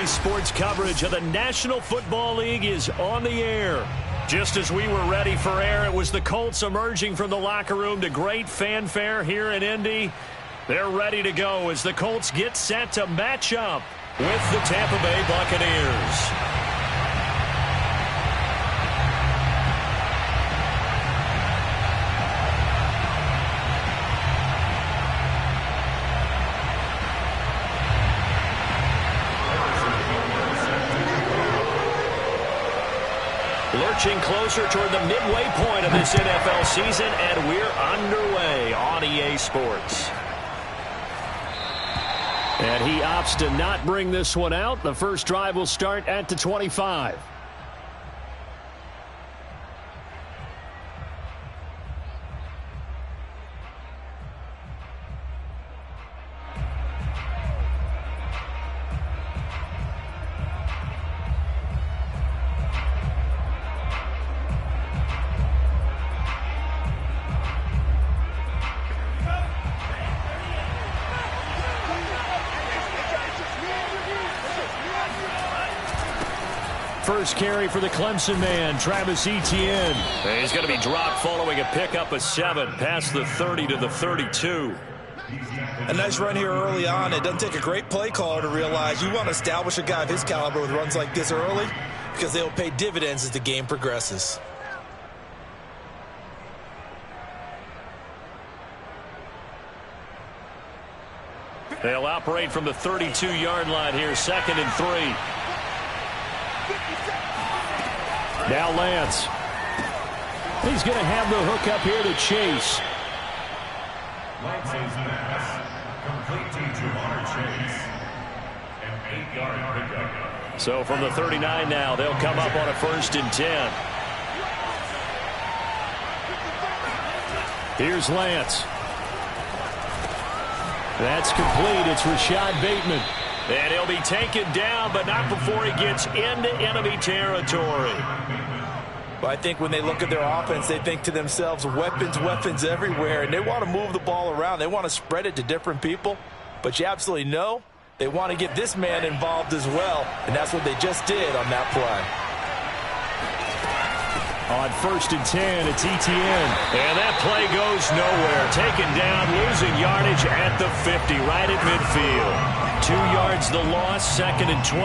Sports coverage of the National Football League is on the air. Just as we were ready for air, it was the Colts emerging from the locker room to great fanfare here in Indy. They're ready to go as the Colts get set to match up with the Tampa Bay Buccaneers. Lurching closer toward the midway point of this NFL season, and we're underway on EA Sports. And he opts to not bring this one out. The first drive will start at the 25. First carry for the Clemson man, Travis Etienne. He's going to be dropped following a pickup of 7 past the 30 to the 32. A nice run here early on. It doesn't take a great play caller to realize you want to establish a guy of his caliber with runs like this early because they'll pay dividends as the game progresses. They'll operate from the 32-yard line here, 2nd and 3. Now Lance. He's going to have the hook up here to Chase. Lance's pass complete to Jamar Chase. An 8-yard pickup. So from the 39 now, they'll come up on a 1st and 10. Here's Lance. That's complete. It's Rashad Bateman. And he'll be taken down, but not before he gets into enemy territory. But I think when they look at their offense, they think to themselves, weapons everywhere, and they want to move the ball around. They want to spread it to different people. But you absolutely know they want to get this man involved as well, and that's what they just did on that play. On 1st and 10, it's Etienne. And that play goes nowhere. Taken down, losing yardage at the 50, right at midfield. 2 yards the loss, 2nd and 12.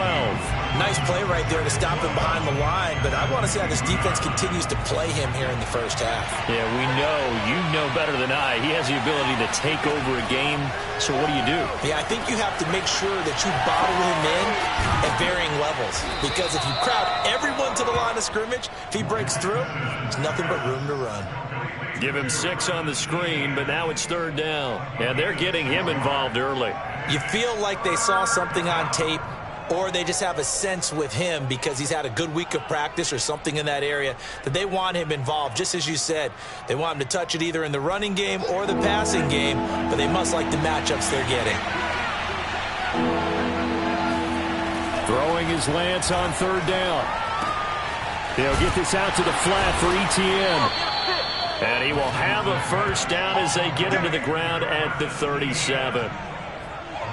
Nice play right there to stop him behind the line, but I want to see how this defense continues to play him here in the first half. Yeah, we know, you know better than I, he has the ability to take over a game, so what do you do? Yeah, I think you have to make sure that you bottle him in at varying levels, because if you crowd everyone to the line of scrimmage, if he breaks through, there's nothing but room to run. Give him 6 on the screen, but now it's 3rd down, and they're getting him involved early. You feel like they saw something on tape, or they just have a sense with him because he's had a good week of practice or something in that area that they want him involved. Just as you said, they want him to touch it either in the running game or the passing game, but they must like the matchups they're getting. Throwing his Lance on 3rd down. They'll get this out to the flat for Etienne. And he will have a 1st down as they get him to the ground at the 37.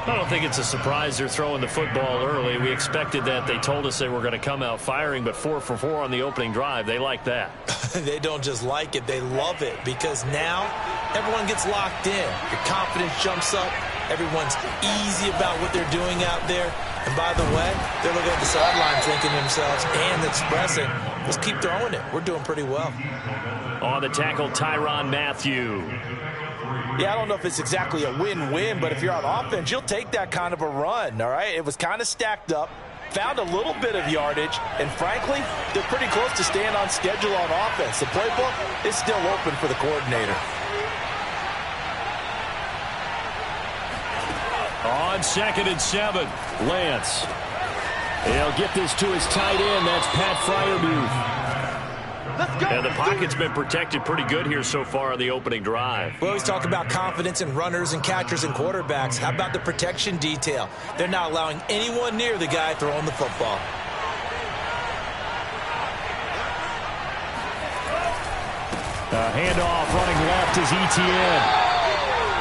I don't think it's a surprise they're throwing the football early. We expected that. They told us they were going to come out firing, but 4 for 4 on the opening drive. They like that. They don't just like it. They love it because now everyone gets locked in. The confidence jumps up. Everyone's easy about what they're doing out there. And by the way, they're looking at the sideline thinking to themselves and expressing, let's keep throwing it. We're doing pretty well. On the tackle, Tyrann Mathieu. Yeah, I don't know if it's exactly a win-win, but if you're on offense, you'll take that kind of a run, all right? It was kind of stacked up, found a little bit of yardage, and frankly, they're pretty close to staying on schedule on offense. The playbook is still open for the coordinator. On 2nd and 7, Lance. He'll get this to his tight end. That's Pat Freiermuth. And the pocket's been protected pretty good here so far on the opening drive. We always talk about confidence in runners and catchers and quarterbacks. How about the protection detail? They're not allowing anyone near the guy throwing the football. Handoff running left is Etienne.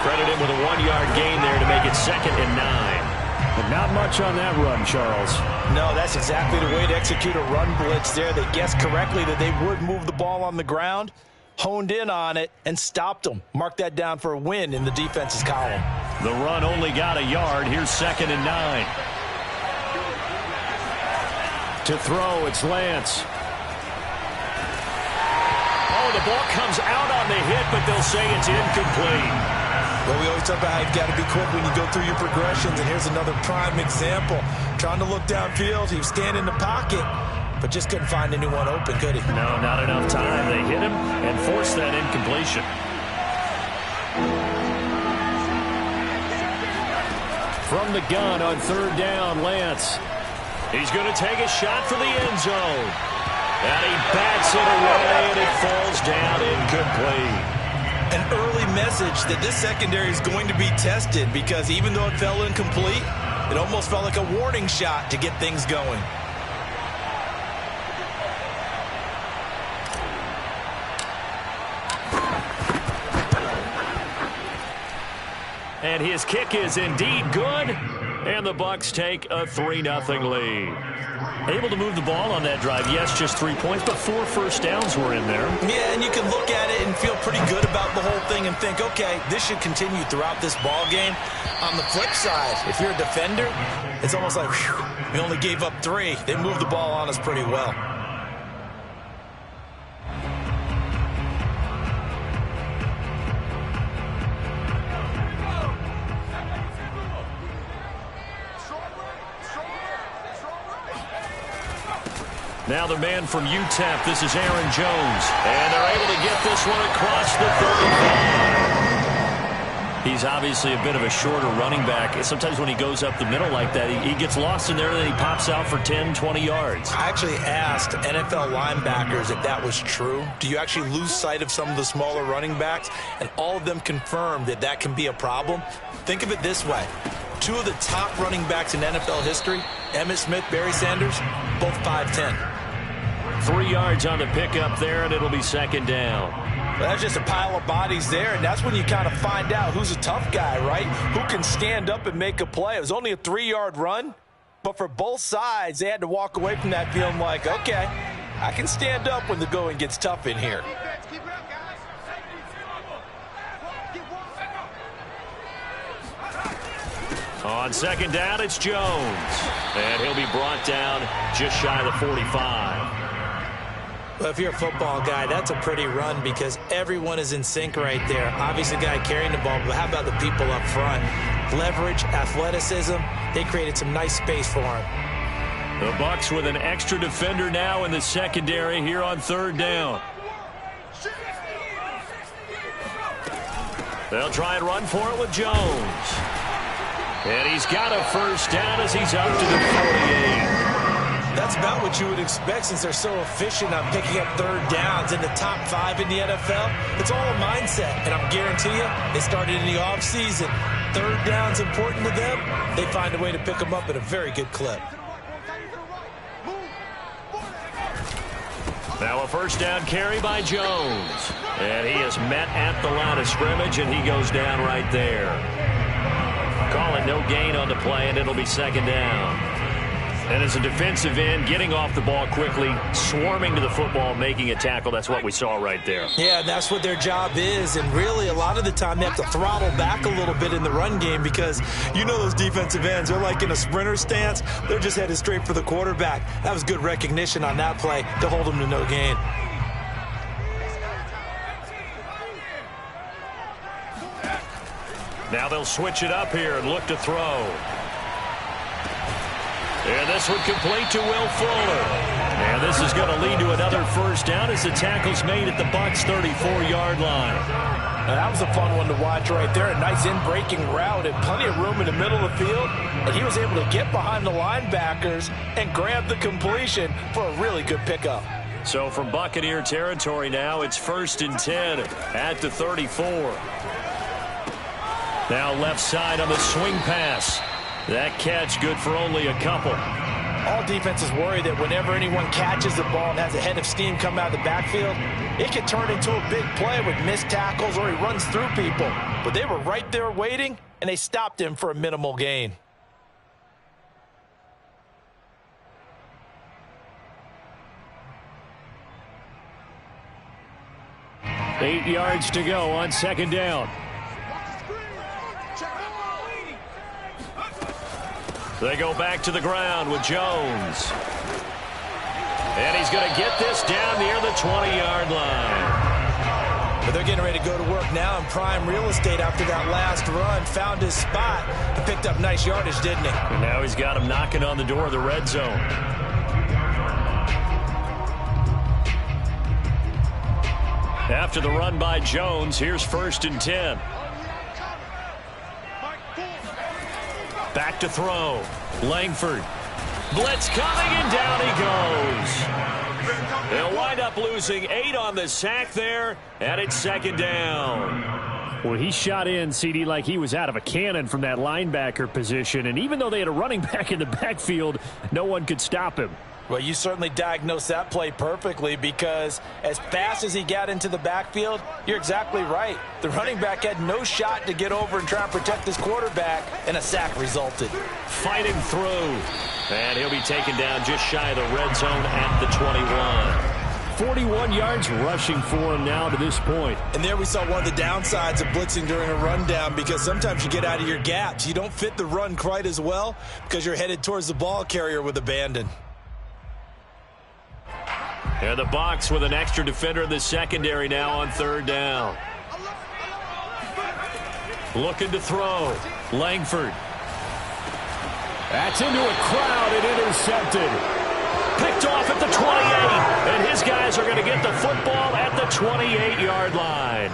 Credit him with a 1-yard gain there to make it 2nd and 9. But not much on that run, Charles. No, that's exactly the way to execute a run blitz there. They guessed correctly that they would move the ball on the ground, honed in on it, and stopped them. Mark that down for a win in the defense's column. The run only got a yard. Here's 2nd and 9. To throw, it's Lance. Oh, the ball comes out on the hit, but they'll say it's incomplete. Well, we always talk about how you've got to be quick when you go through your progressions, and here's another prime example. Trying to look downfield, he was standing in the pocket, but just couldn't find anyone open, could he? No, not enough time. They hit him and forced that incompletion. From the gun on 3rd down, Lance. He's going to take a shot for the end zone. And he bats it away, and it falls down incomplete. An early message that this secondary is going to be tested, because even though it fell incomplete, it almost felt like a warning shot to get things going. And his kick is indeed good, and the Bucs take a 3-0 lead. Able to move the ball on that drive. Yes, just 3 points, but 4 first downs were in there. Yeah, and you can look at it and feel pretty good about the whole thing and think, okay, this should continue throughout this ball game. On the flip side, if you're a defender, it's almost like, whew, we only gave up 3. They moved the ball on us pretty well. Now the man from UTEP, this is Aaron Jones. And they're able to get this one across the 35. He's obviously a bit of a shorter running back. Sometimes when he goes up the middle like that, he gets lost in there, and then he pops out for 10, 20 yards. I actually asked NFL linebackers if that was true. Do you actually lose sight of some of the smaller running backs? And all of them confirmed that that can be a problem. Think of it this way. 2 of the top running backs in NFL history, Emmitt Smith, Barry Sanders, both 5'10". 3 yards on the pickup there, and it'll be 2nd down. Well, that's just a pile of bodies there, and that's when you kind of find out who's a tough guy, right? Who can stand up and make a play. It was only a 3-yard run, but for both sides, they had to walk away from that feeling like, okay, I can stand up when the going gets tough in here. On 2nd down, it's Jones. And he'll be brought down just shy of the 45. Well, if you're a football guy, that's a pretty run because everyone is in sync right there. Obviously, the guy carrying the ball, but how about the people up front? Leverage, athleticism, they created some nice space for him. The Bucs with an extra defender now in the secondary here on 3rd down. They'll try and run for it with Jones. And he's got a first down as he's up to the 48. That's about what you would expect since they're so efficient on picking up 3rd downs in the top 5 in the NFL. It's all a mindset, and I'm guarantee you, they started in the offseason. 3rd down's important to them. They find a way to pick them up at a very good clip. Now a first down carry by Jones. And he is met at the line of scrimmage, and he goes down right there. Calling no gain on the play, and it'll be 2nd down. And as a defensive end, getting off the ball quickly, swarming to the football, making a tackle, that's what we saw right there. Yeah, that's what their job is, and really a lot of the time they have to throttle back a little bit in the run game because you know those defensive ends, they're like in a sprinter stance. They're just headed straight for the quarterback. That was good recognition on that play to hold them to no gain. Now they'll switch it up here and look to throw. And this one complete to Will Fuller. And this is going to lead to another first down as the tackle's made at the Bucs' 34-yard line. Now, that was a fun one to watch right there. A nice in-breaking route and plenty of room in the middle of the field. And he was able to get behind the linebackers and grab the completion for a really good pickup. So from Buccaneer territory now, it's 1st and 10 at the 34. Now left side on the swing pass. That catch good for only a couple. All defenses worry that whenever anyone catches the ball and has a head of steam come out of the backfield, it can turn into a big play with missed tackles or he runs through people. But they were right there waiting, and they stopped him for a minimal gain. 8 yards to go on second down. They go back to the ground with Jones. And he's going to get this down near the 20-yard line. But they're getting ready to go to work now in prime real estate after that last run. Found his spot and picked up nice yardage, didn't he? And now he's got him knocking on the door of the red zone. After the run by Jones, here's 1st and 10. Back to throw. Langford. Blitz coming, and down he goes. They'll wind up losing 8 on the sack there, and it's 2nd down. Well, he shot in, CD, like he was out of a cannon from that linebacker position, and even though they had a running back in the backfield, no one could stop him. Well, you certainly diagnosed that play perfectly, because as fast as he got into the backfield, you're exactly right. The running back had no shot to get over and try and protect his quarterback, and a sack resulted. Fighting through. And he'll be taken down just shy of the red zone at the 21. 41 yards rushing for him now to this point. And there we saw one of the downsides of blitzing during a rundown, because sometimes you get out of your gaps. You don't fit the run quite as well because you're headed towards the ball carrier with abandon. And the box with an extra defender in the secondary now on 3rd down. Looking to throw. Langford. That's into a crowd and intercepted. Picked off at the 28. And his guys are going to get the football at the 28-yard line.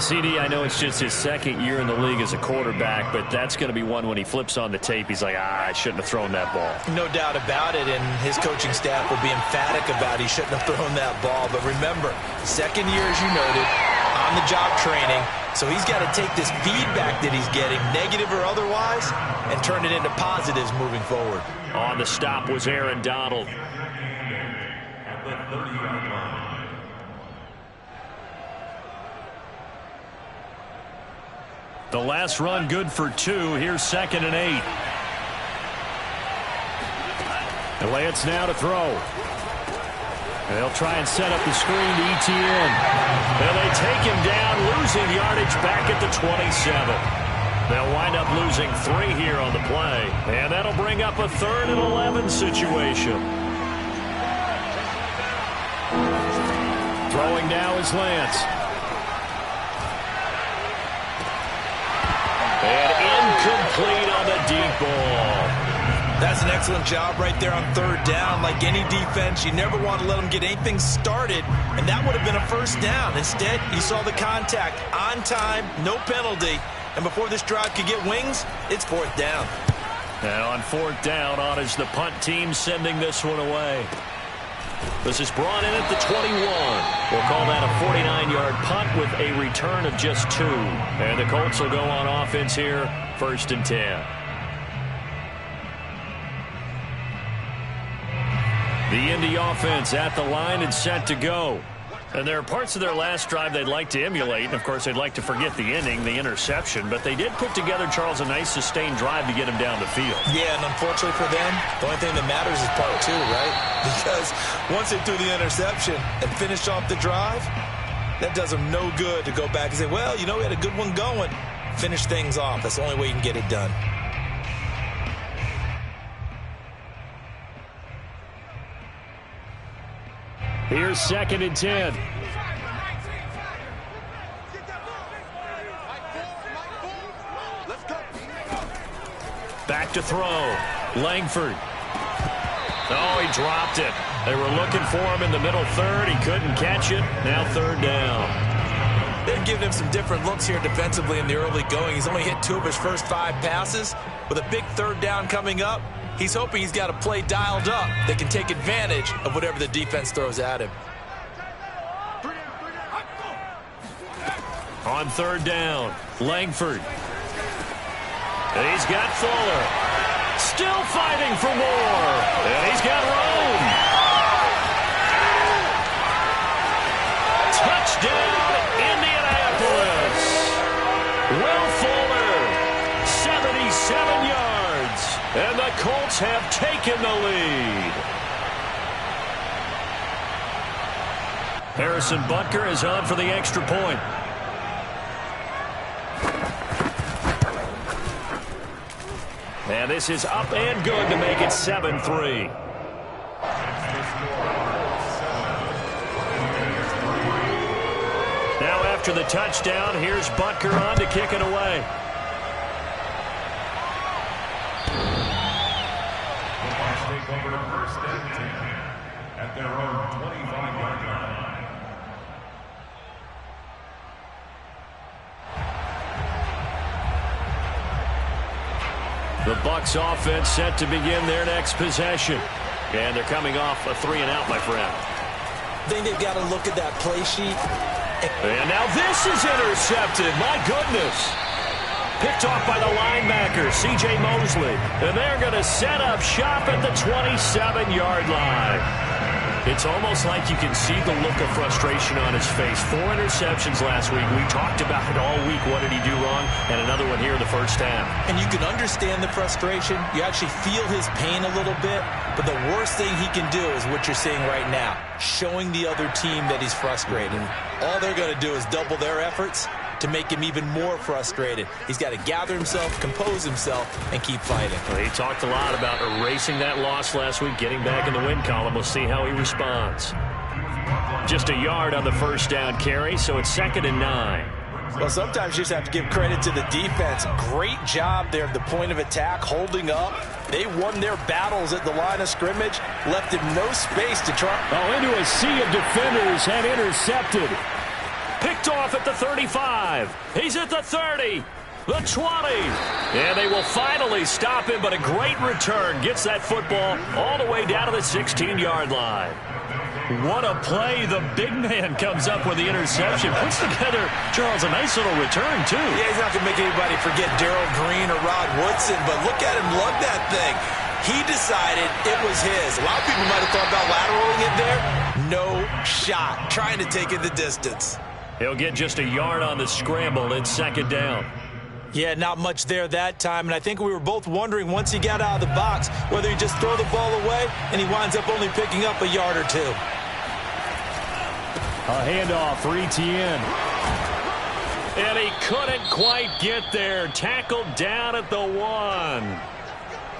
CD, I know it's just his 2nd year in the league as a quarterback, but that's going to be one when he flips on the tape. He's like, I shouldn't have thrown that ball. No doubt about it, and his coaching staff will be emphatic about he shouldn't have thrown that ball. But remember, 2nd year, as you noted, on-the-job training, so he's got to take this feedback that he's getting, negative or otherwise, and turn it into positives moving forward. On the stop was Aaron Donald. At the 30-yard line. The last run good for 2. Here's 2nd and 8. And Lance now to throw. And they'll try and set up the screen to ETN. And they take him down, losing yardage back at the 27. They'll wind up losing 3 here on the play. And that'll bring up a 3rd and 11 situation. Throwing now is Lance. And incomplete on the deep ball. That's an excellent job right there on 3rd down. Like any defense, you never want to let them get anything started, and that would have been a 1st down. Instead, you saw the contact on time, no penalty, and before this drive could get wings, it's 4th down. And on 4th down, on is the punt team sending this one away. This is brought in at the 21. We'll call that a 49-yard punt with a return of just 2. And the Colts will go on offense here, 1st and 10. The Indy offense at the line and set to go. And there are parts of their last drive they'd like to emulate. And, of course, they'd like to forget the inning, the interception. But they did put together, Charles, a nice sustained drive to get him down the field. Yeah, and unfortunately for them, the only thing that matters is part 2, right? Because once they threw the interception and finished off the drive, that does them no good to go back and say, well, you know, we had a good one going. Finish things off. That's the only way you can get it done. Here's 2nd and 10. Back to throw. Langford. Oh, he dropped it. They were looking for him in the middle 3rd. He couldn't catch it. Now 3rd down. They've given him some different looks here defensively in the early going. He's only hit 2 of his first 5 passes. With a big 3rd down coming up, he's hoping he's got a play dialed up that can take advantage of whatever the defense throws at him. On 3rd down, Langford. And he's got Fuller. Still fighting for more. And he's got Rome. Touchdown, Indianapolis. Will Fuller, 77 yards. And the Colts have taken the lead. Harrison Butker is on for the extra point. And this is up and good to make it 7-3. Now after the touchdown, here's Butker on to kick it away. The Bucs take over first and 10 at their own 25-yard line. The Bucs offense set to begin their next possession. And they're coming off a 3-and-out, my friend. I think they've got to look at that play sheet. And now this is intercepted. My goodness. Picked off by the linebacker, C.J. Mosley. And they're going to set up shop at the 27-yard line. It's almost like you can see the look of frustration on his face. 4 interceptions last week. We talked about it all week. What did he do wrong? And another one here in the first half. And you can understand the frustration. You actually feel his pain a little bit. But the worst thing he can do is what you're seeing right now, showing the other team that he's frustrated. All they're going to do is double their efforts to make him even more frustrated. He's got to gather himself, compose himself, and keep fighting. Well, he talked a lot about erasing that loss last week, getting back in the win column. We'll see how he responds. Just a yard on the first down carry, so it's 2nd and 9. Well, sometimes you just have to give credit to the defense. Great job there at the point of attack, holding up. They won their battles at the line of scrimmage, left him no space to try. Oh, into a sea of defenders and intercepted. Picked off at the 35. He's at the 30. The 20. And they will finally stop him, but a great return. Gets that football all the way down to the 16-yard line. What a play. The big man comes up with the interception. Puts together, Charles, a nice little return, too. Yeah, he's not going to make anybody forget Darrell Green or Rod Woodson, but look at him lug that thing. He decided it was his. A lot of people might have thought about lateraling it there. No shot. Trying to take it the distance. He'll get just a yard on the scramble. It's 2nd down. Yeah, not much there that time, and I think we were both wondering once he got out of the box whether he just throw the ball away and he winds up only picking up a yard or two. A handoff for Etienne. And he couldn't quite get there. Tackled down at the 1.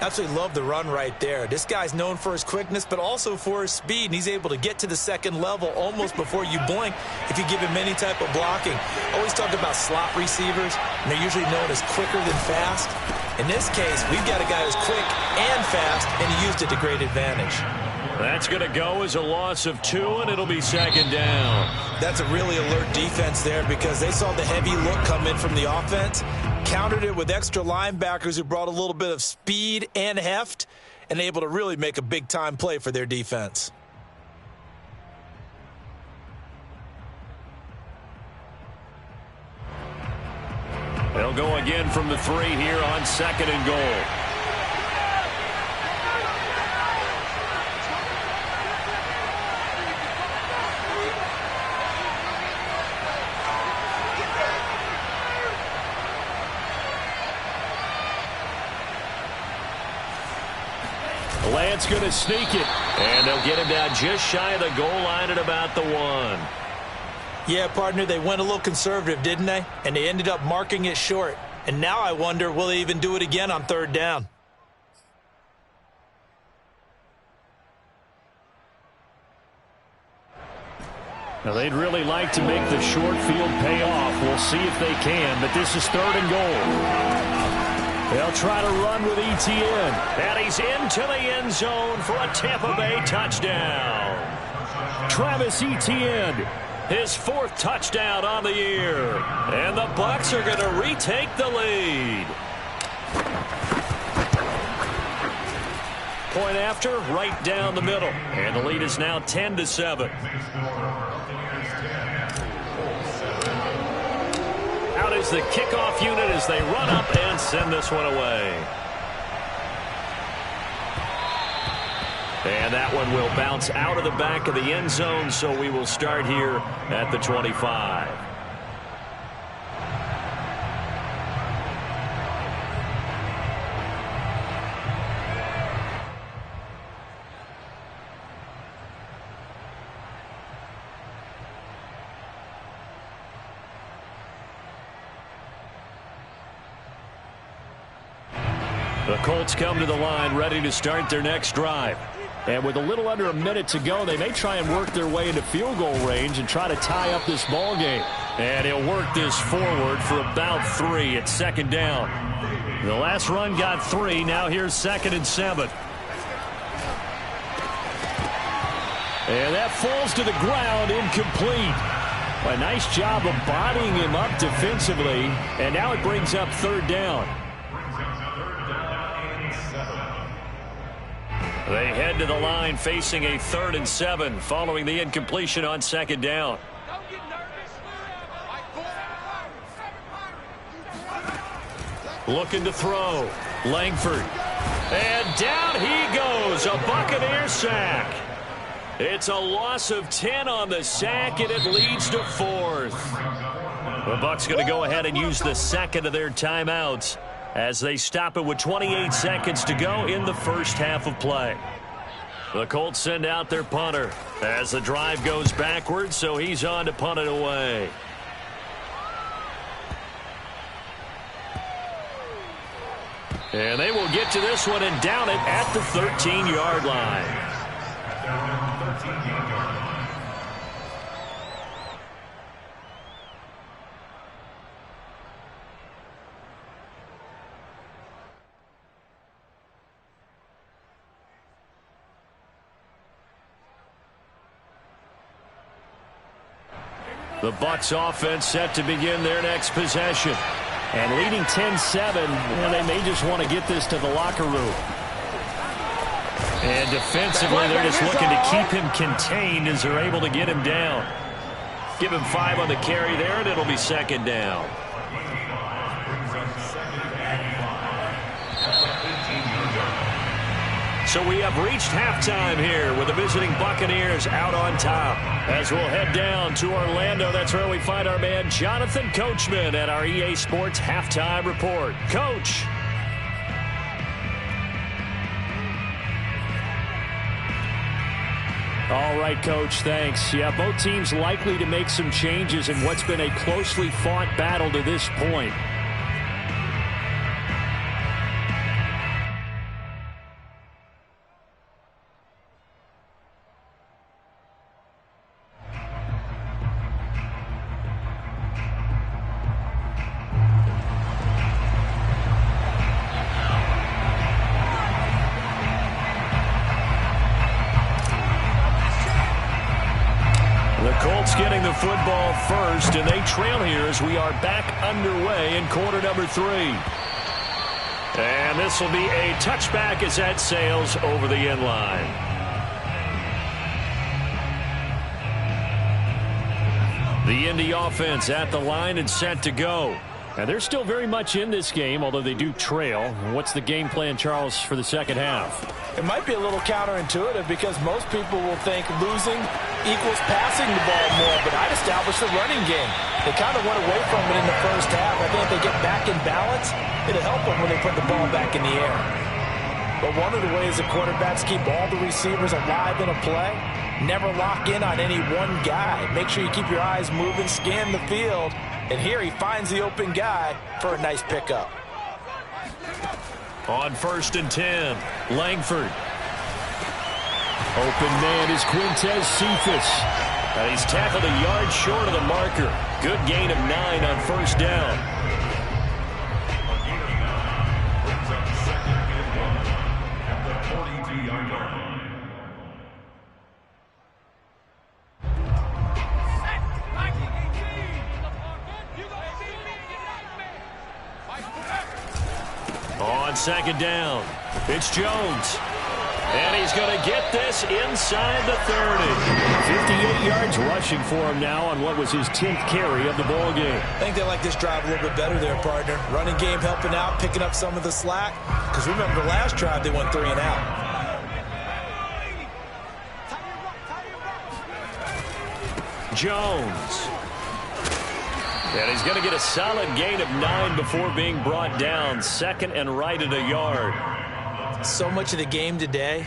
Absolutely love the run right there. This guy's known for his quickness, but also for his speed, and he's able to get to the second level almost before you blink if you give him any type of blocking. Always talk about slot receivers, and they're usually known as quicker than fast. In this case, we've got a guy who's quick and fast, and he used it to great advantage. That's going to go as a loss of 2, and it'll be 2nd down. That's a really alert defense there because they saw the heavy look come in from the offense, countered it with extra linebackers who brought a little bit of speed and heft, and able to really make a big-time play for their defense. They'll go again from the 3 here on 2nd and goal. Lance going to sneak it, and they'll get him down just shy of the goal line at about the 1. Yeah, partner, they went a little conservative, didn't they? And they ended up marking it short. And now I wonder, will they even do it again on 3rd down? Now, they'd really like to make the short field pay off. We'll see if they can, but this is 3rd and goal. They'll try to run with Etienne. And he's into the end zone for a Tampa Bay touchdown. Travis Etienne, his 4th touchdown on the year. And the Bucs are going to retake the lead. Point after, right down the middle. And the lead is now 10-7. Out is the kickoff unit as they run up and send this one away. And that one will bounce out of the back of the end zone, so we will start here at the 25. The Colts come to the line ready to start their next drive. And with a little under a minute to go, they may try and work their way into field goal range and try to tie up this ball game. And he'll work this forward for about 3 at second down. The last run got 3. Now here's 2nd and 7. And that falls to the ground, incomplete. A nice job of bodying him up defensively. And now it brings up 3rd down. They head to the line facing a 3rd and 7 following the incompletion on 2nd down. Looking to throw. Langford. And down he goes. A Buccaneer sack. It's a loss of 10 on the sack, and it leads to 4th. The Bucs going to go ahead and use the 2nd of their timeouts as they stop it with 28 seconds to go in the first half of play. The Colts send out their punter as the drive goes backwards, so he's on to punt it away. And they will get to this one and down it at the 13-yard line. The Bucs offense set to begin their next possession. And leading 10-7, and they may just want to get this to the locker room. And defensively, they're just looking to keep him contained as they're able to get him down. Give him 5 on the carry there, and it'll be 2nd down. So we have reached halftime here with the visiting Buccaneers out on top. As we'll head down to Orlando, that's where we find our man Jonathan Coachman at our EA Sports Halftime Report. Coach. All right, Coach, thanks. Yeah, both teams likely to make some changes in what's been a closely fought battle to this point. Getting the football first, and they trail here as we are back underway in quarter number 3. And this will be a touchback as that sails over the end line. The Indy offense at the line and set to go. And they're still very much in this game, although they do trail. What's the game plan, Charles, for the second half? It might be a little counterintuitive because most people will think losing equals passing the ball more, but I'd establish the running game. They kind of went away from it in the first half. I think if they get back in balance, it'll help them when they put the ball back in the air. But one of the ways that quarterbacks keep all the receivers alive in a play, never lock in on any one guy. Make sure you keep your eyes moving, scan the field, and here he finds the open guy for a nice pickup. On 1st and 10, Langford. Open man is Quintez Cephas. And he's tackled a yard short of the marker. Good gain of 9 on 1st down. On 2nd down, it's Jones. And he's going to get this inside the 30. 58 yards rushing for him now on what was his 10th carry of the ball game. I think they like this drive a little bit better there, partner. Running game helping out, picking up some of the slack. Because remember, the last drive they went 3 and out. Jones. And he's going to get a solid gain of 9 before being brought down. 2nd and right at a yard. So much of the game today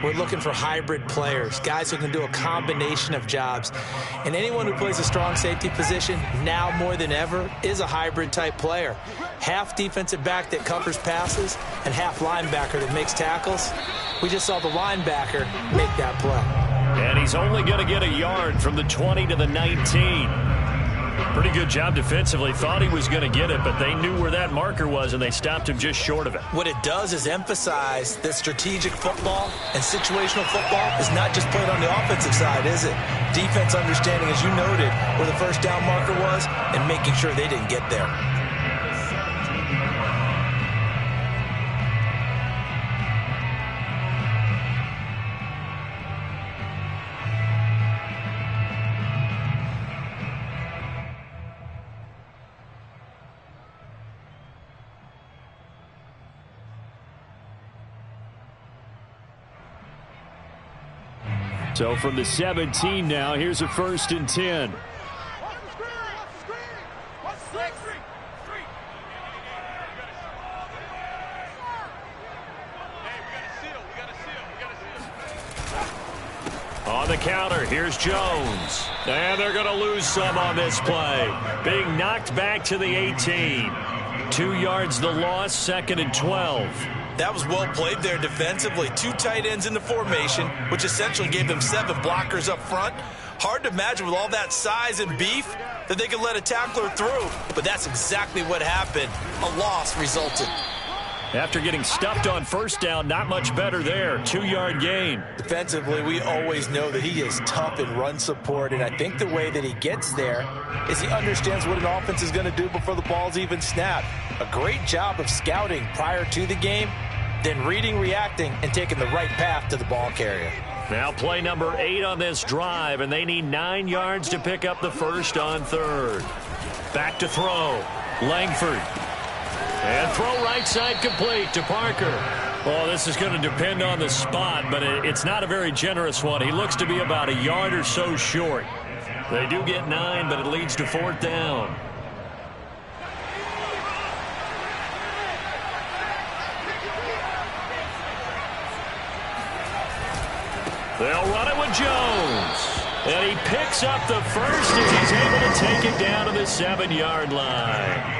We're looking for hybrid players, guys who can do a combination of jobs. And anyone who plays a strong safety position, now more than ever, is a hybrid-type player. Half defensive back that covers passes and half linebacker that makes tackles. We just saw the linebacker make that play. And he's only going to get a yard from the 20 to the 19. Pretty good job defensively. Thought he was going to get it, but they knew where that marker was, and they stopped him just short of it. What it does is emphasize that strategic football and situational football is not just played on the offensive side, is it? Defense understanding, as you noted, where the first down marker was and making sure they didn't get there. So from the 17 now, here's a 1st and 10. On the counter, here's Jones. And they're going to lose some on this play. Being knocked back to the 18. 2 yards the loss, 2nd and 12. That was well played there defensively. 2 tight ends in the formation, which essentially gave them 7 blockers up front. Hard to imagine with all that size and beef that they could let a tackler through. But that's exactly what happened. A loss resulted. After getting stuffed on 1st down, not much better there. 2-yard gain. Defensively, we always know that he is tough in run support, and I think the way that he gets there is he understands what an offense is going to do before the ball's even snapped. A great job of scouting prior to the game, then reading, reacting, and taking the right path to the ball carrier. Now play number 8 on this drive, and they need 9 yards to pick up the 1st on 3rd. Back to throw. Langford. And throw right side complete to Parker. Well, this is going to depend on the spot, but it's not a very generous one. He looks to be about a yard or so short. They do get 9, but it leads to 4th down. They'll run it with Jones. And he picks up the 1st as he's able to take it down to the 7-yard line.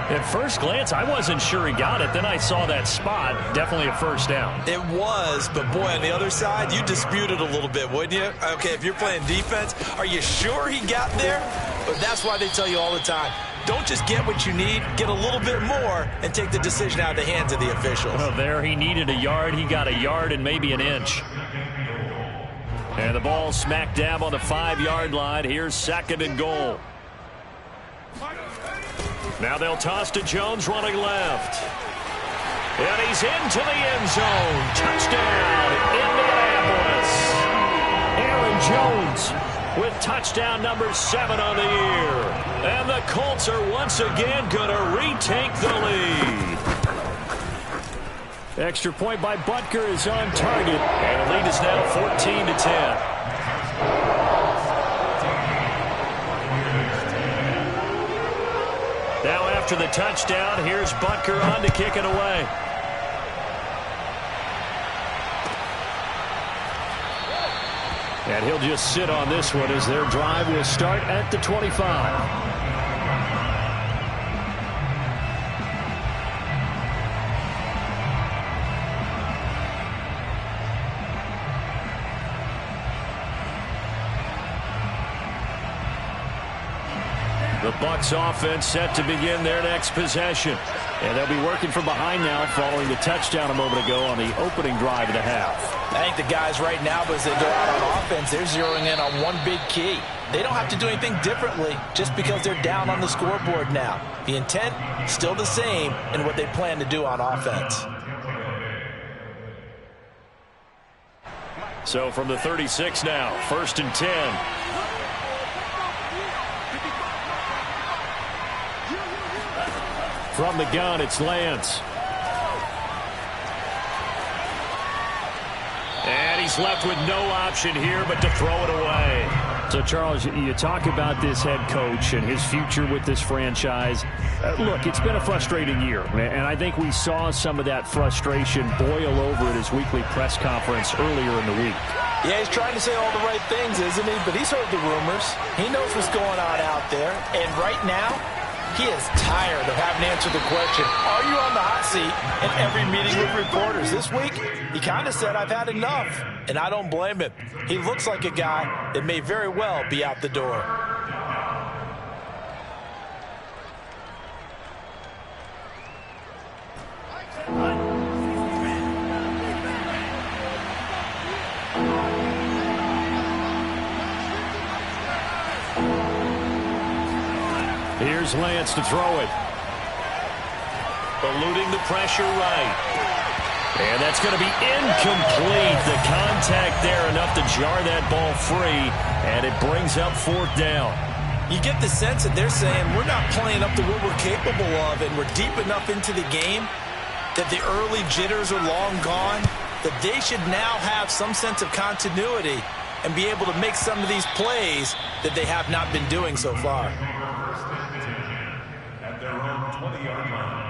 At first glance, I wasn't sure he got it. Then I saw that spot. Definitely a 1st down. It was, but boy, on the other side, you dispute it a little bit, wouldn't you? Okay, if you're playing defense, are you sure he got there? But that's why they tell you all the time, don't just get what you need, get a little bit more, and take the decision out of the hands of the officials. Well, there he needed a yard. He got a yard and maybe an inch. And the ball smack dab on the 5-yard line. Here's 2nd and goal. Now they'll toss to Jones running left. And he's into the end zone. Touchdown, Indianapolis. Aaron Jones with touchdown number 7 on the year. And the Colts are once again going to retake the lead. Extra point by Butker is on target. And the lead is now 14-10. Now after the touchdown, here's Butker on to kick it away. And he'll just sit on this one as their drive will start at the 25. The Bucs offense set to begin their next possession. And they'll be working from behind now following the touchdown a moment ago on the opening drive of the half. I think the guys right now, as they go out on offense, they're zeroing in on one big key. They don't have to do anything differently just because they're down on the scoreboard now. The intent, still the same in what they plan to do on offense. So from the 36 now, 1st and 10. From the gun, it's Lance. And he's left with no option here but to throw it away. So, Charles, you talk about this head coach and his future with this franchise. Look, it's been a frustrating year, and I think we saw some of that frustration boil over at his weekly press conference earlier in the week. Yeah, he's trying to say all the right things, isn't he? But he's heard the rumors. He knows what's going on out there. And right now, he is tired of having to answer the question, are you on the hot seat in every meeting with reporters? This week, he kind of said, I've had enough. And I don't blame him. He looks like a guy that may very well be out the door. Here's Lance to throw it. Eluding the pressure right. And that's going to be incomplete. The contact there enough to jar that ball free, and it brings up 4th down. You get the sense that they're saying we're not playing up to what we're capable of, and we're deep enough into the game that the early jitters are long gone, that they should now have some sense of continuity and be able to make some of these plays that they have not been doing so far. At their own 20-yard line.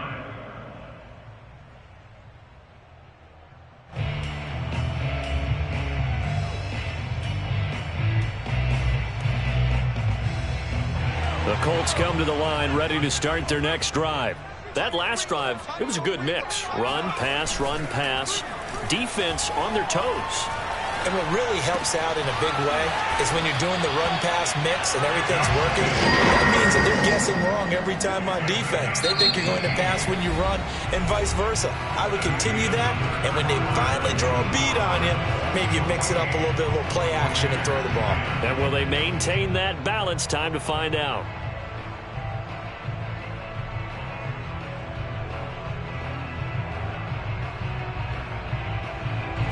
The Colts come to the line ready to start their next drive. That last drive, it was a good mix. Run, pass, defense on their toes. And what really helps out in a big way is when you're doing the run-pass mix and everything's working, that means that they're guessing wrong every time on defense. They think you're going to pass when you run and vice versa. I would continue that, and when they finally draw a beat on you, maybe you mix it up a little bit, a little play action and throw the ball. And will they maintain that balance? Time to find out.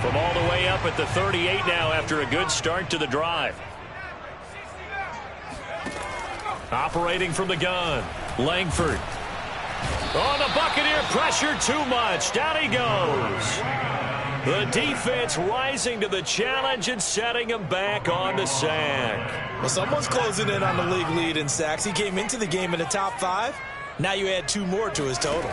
From all the way up at the 38 now after a good start to the drive. Operating from the gun, Langford. Oh, the Buccaneer pressure too much. Down he goes. The defense rising to the challenge and setting him back on the sack. Well, someone's closing in on the league lead in sacks. He came into the game in the top 5. Now you add 2 more to his total.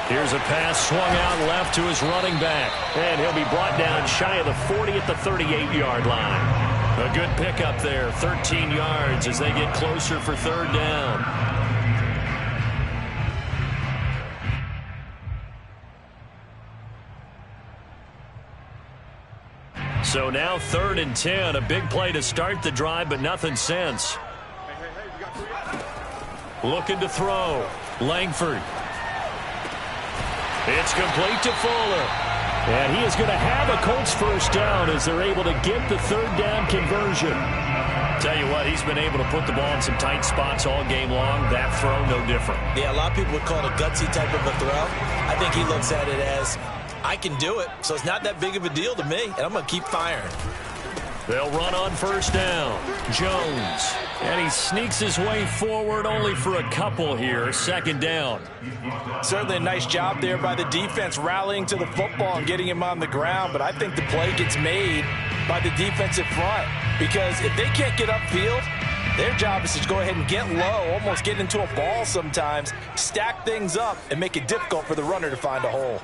Here's a pass swung out left to his running back. And he'll be brought down shy of the 40 at the 38-yard line. A good pickup there, 13 yards as they get closer for 3rd down. So now 3rd and 10, a big play to start the drive, but nothing since. Looking to throw, Langford. It's complete to Fuller. And he is going to have a Colts 1st down as they're able to get the 3rd down conversion. Tell you what, he's been able to put the ball in some tight spots all game long. That throw, no different. Yeah, a lot of people would call it a gutsy type of a throw. I think he looks at it as, I can do it, so it's not that big of a deal to me, and I'm going to keep firing. They'll run on 1st down. Jones. And he sneaks his way forward only for a couple here. 2nd down. Certainly a nice job there by the defense rallying to the football and getting him on the ground. But I think the play gets made by the defensive front. Because if they can't get upfield, their job is to go ahead and get low, almost get into a ball sometimes, stack things up, and make it difficult for the runner to find a hole.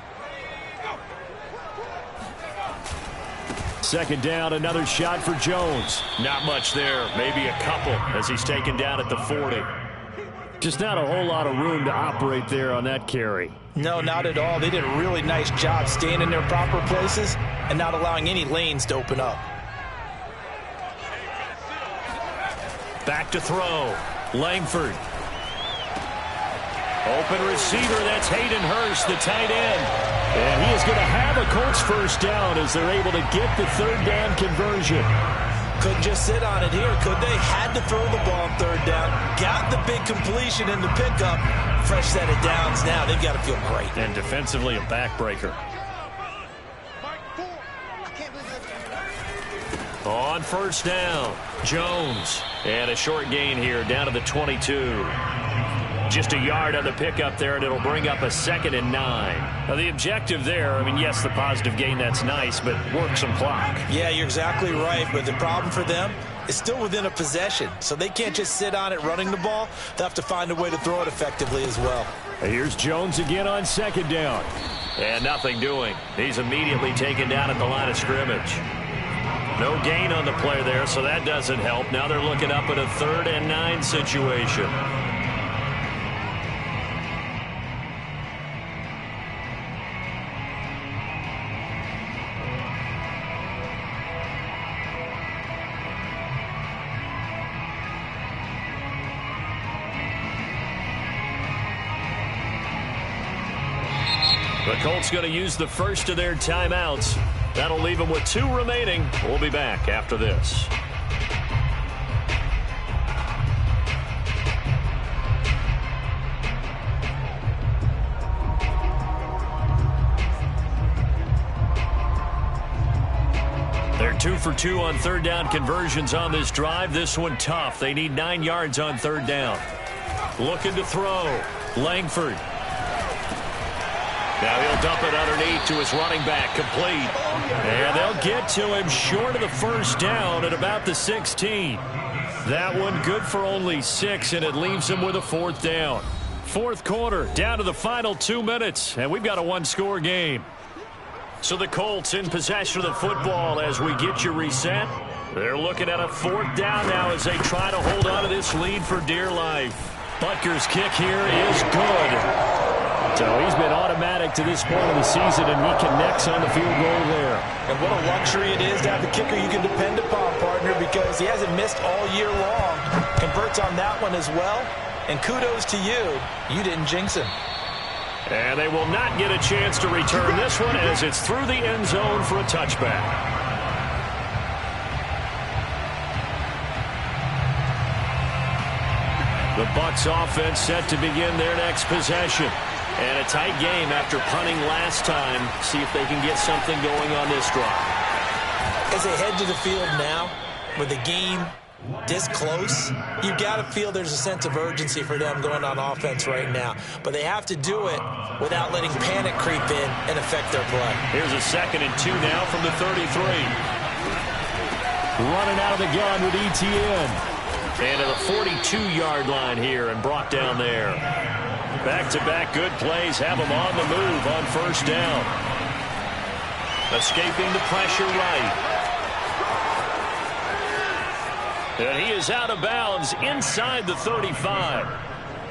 2nd down, another shot for Jones. Not much there, maybe a couple as he's taken down at the 40. Just not a whole lot of room to operate there on that carry. No, not at all. They did a really nice job staying in their proper places and not allowing any lanes to open up. Back to throw, Langford. Open receiver, that's Hayden Hurst, the tight end. And he is going to have a Colts 1st down as they're able to get the 3rd down conversion. Couldn't just sit on it here, could they? Had to throw the ball on 3rd down. Got the big completion in the pickup. Fresh set of downs now. They've got to feel great. And defensively, a backbreaker. On 1st down, Jones. And a short gain here down to the 22. Just a yard on the pickup there, and it'll bring up a 2nd and 9. Now, the objective there, I mean, yes, the positive gain, that's nice, but work some clock. Yeah, you're exactly right, but the problem for them is still within a possession, so they can't just sit on it running the ball. They'll have to find a way to throw it effectively as well. Here's Jones again on 2nd down. And nothing doing. He's immediately taken down at the line of scrimmage. No gain on the play there, so that doesn't help. Now they're looking up at a 3rd and 9 situation. The Colts going to use the first of their timeouts. That'll leave them with 2 remaining. We'll be back after this. They're 2 for 2 on 3rd down conversions on this drive. This one tough. They need 9 yards on 3rd down. Looking to throw. Langford. Now he'll dump it underneath to his running back, complete. And they'll get to him short of the 1st down at about the 16. That one good for only 6, and it leaves him with a 4th down. 4th quarter, down to the final 2 minutes, and we've got a 1-score game. So the Colts in possession of the football as we get you reset. They're looking at a 4th down now as they try to hold on to this lead for dear life. Butker's kick here is good. So he's been automatic to this point of the season, and he connects on the field goal there. And what a luxury it is to have a kicker you can depend upon, partner, because he hasn't missed all year long. Converts on that one as well. And kudos to you. You didn't jinx him. And they will not get a chance to return this one as it's through the end zone for a touchback. The Bucs offense set to begin their next possession. And a tight game after punting last time. See if they can get something going on this drive. As they head to the field now, with the game this close, you've got to feel there's a sense of urgency for them going on offense right now. But they have to do it without letting panic creep in and affect their play. Here's a 2nd and 2 now from the 33. Running out of the gun with Etienne. And to the 42-yard line here and brought down there. Back-to-back good plays have him on the move on 1st down. Escaping the pressure right. And he is out of bounds inside the 35.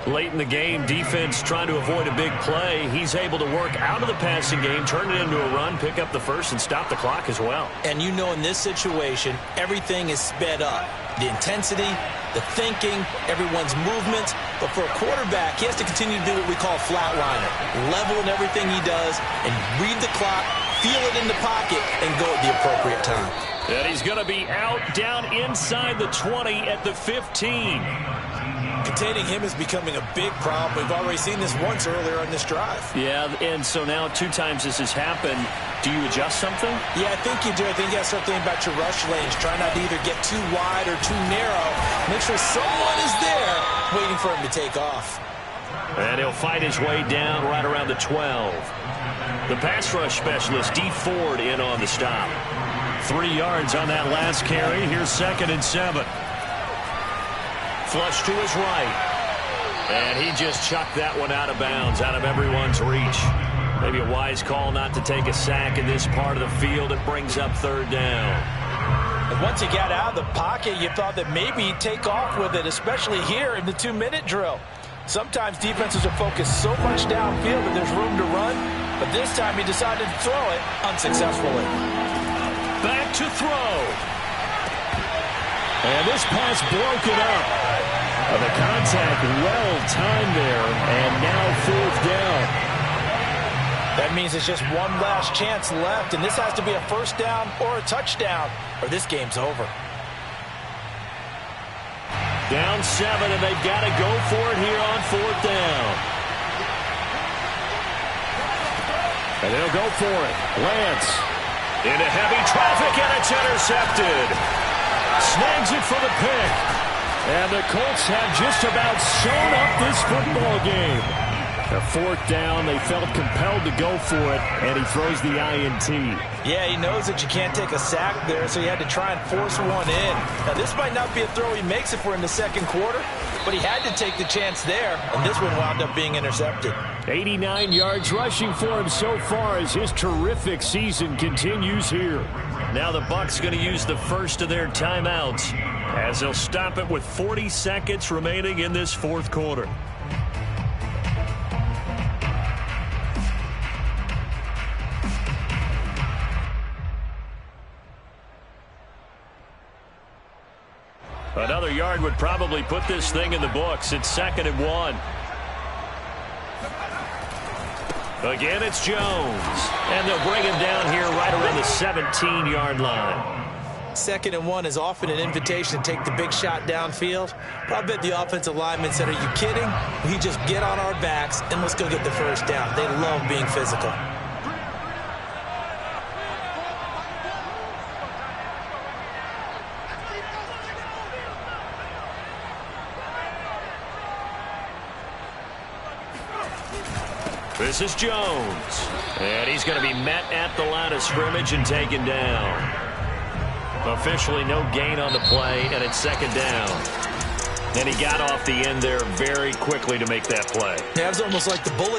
Late in the game, defense trying to avoid a big play. He's able to work out of the passing game, turn it into a run, pick up the 1st, and stop the clock as well. And you know in this situation, everything is sped up. The intensity, the thinking, everyone's movements. But for a quarterback, he has to continue to do what we call a flatliner. Level in everything he does and read the clock, feel it in the pocket, and go at the appropriate time. And he's going to be out down inside the 20 at the 15. Containing him is becoming a big problem. We've already seen this once earlier on this drive. Yeah, and so now 2 times this has happened. Do you adjust something? Yeah, I think you do. I think you got to start thinking about your rush lanes. Try not to either get too wide or too narrow. Make sure someone is there waiting for him to take off. And he'll fight his way down right around the 12. The pass rush specialist, D. Ford, in on the stop. 3 yards on that last carry. Here's 2nd and 7. Flush to his right. And he just chucked that one out of bounds, out of everyone's reach. Maybe a wise call not to take a sack in this part of the field. It brings up 3rd down. And once he got out of the pocket, you thought that maybe he'd take off with it, especially here in the 2-minute drill. Sometimes defenses are focused so much downfield that there's room to run, but this time he decided to throw it unsuccessfully. Back to throw. And this pass broken up. The contact well timed there, and now 4th down. That means it's just one last chance left, and this has to be a 1st down or a touchdown, or this game's over. Down 7, and they've got to go for it here on 4th down. And they'll go for it. Lance into heavy traffic, and it's intercepted. Snags it for the pick. And the Colts have just about sewn up this football game. A fourth down, they felt compelled to go for it, and he throws the INT. Yeah, he knows that you can't take a sack there, so he had to try and force one in. Now, this might not be a throw he makes if we're in the second quarter, but he had to take the chance there, and this one wound up being intercepted. 89 yards rushing for him so far as his terrific season continues here. Now the Bucs going to use the first of their timeouts as they'll stop it with 40 seconds remaining in this fourth quarter. Another yard would probably put this thing in the books. It's 2nd and 1. Again, it's Jones. And they'll bring him down here right around the 17-yard line. 2nd and 1 is often an invitation to take the big shot downfield. But I bet the offensive lineman said, are you kidding? We just get on our backs and let's go get the first down. They love being physical. This is Jones. And he's going to be met at the line of scrimmage and taken down. Officially no gain on the play, and it's 2nd down. And he got off the end there very quickly to make that play. Yeah, it was almost like the bullet